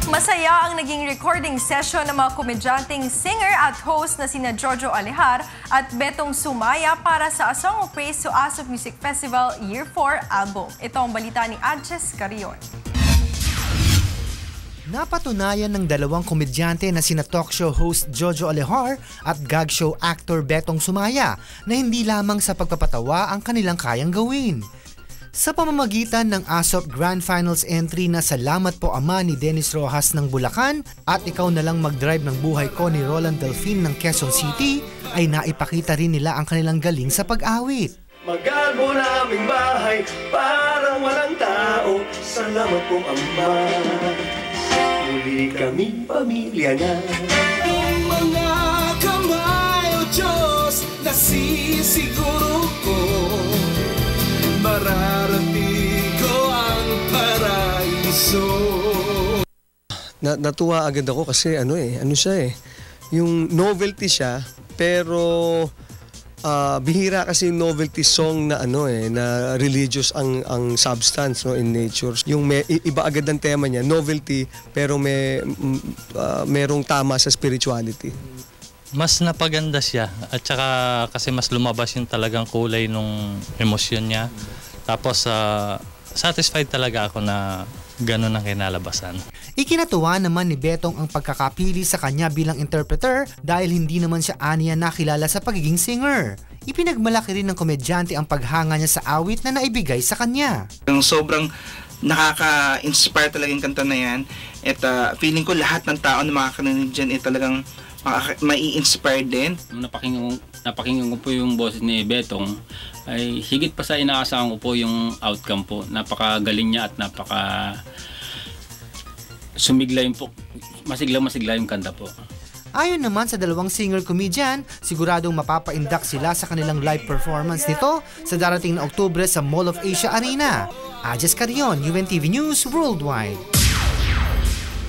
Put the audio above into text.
Masaya ang naging recording session ng mga komedyanteng singer at host na sina Jojo Alihar at Betong Sumaya para sa A Song of Praise to ASOP Music Festival Year 4 album. Ito ang balita ni Adjes Carion. Napatunayan ng dalawang komedyante na sina talk show host Jojo Alihar at gag show actor Betong Sumaya na hindi lamang sa pagpapatawa ang kanilang kayang gawin. Sa pamamagitan ng ASOP Grand Finals entry na Salamat Po Ama ni Dennis Rojas ng Bulacan at Ikaw na lang mag-drive ng buhay ko ni Roland Delfin ng Quezon City, ay naipakita rin nila ang kanilang galing sa pag-awit. Magagawa naming bahay parang walang tao. Salamat po Ama, muli kaming pamilya na. Ang mga kamay o Diyos, nasisiguro ko mararating ko ang paraiso. Natuwa agad ako kasi ano siya yung novelty siya, pero bihira kasi yung novelty song na na religious ang substance in nature. Yung iba agad ang tema niya, novelty, pero merong tama sa spirituality. Mas napaganda siya at saka kasi mas lumabas yung talagang kulay nung emosyon niya. Tapos satisfied talaga ako na ganun ang kinalabasan. Ikinatuwa naman ni Betong ang pagkakapili sa kanya bilang interpreter dahil hindi naman siya aniya nakilala sa pagiging singer. Ipinagmalaki rin ng komedyante ang paghanga niya sa awit na naibigay sa kanya. Sobrang nakaka-inspire talaga yung kanta na yan. At feeling ko lahat ng tao na makakarinig dyan talagang mai-inspire din. Napakinggan ko po yung boses ni Betong, ay higit pa sa inaasahan ko po yung outcome po. Napakagaling niya at sumigla po. Masigla yung kanta po. Ayon naman sa dalawang singer-comedian, siguradong mapapaindak sila sa kanilang live performance nito sa darating na Oktubre sa Mall of Asia Arena. Adjes Carion, UNTV News Worldwide.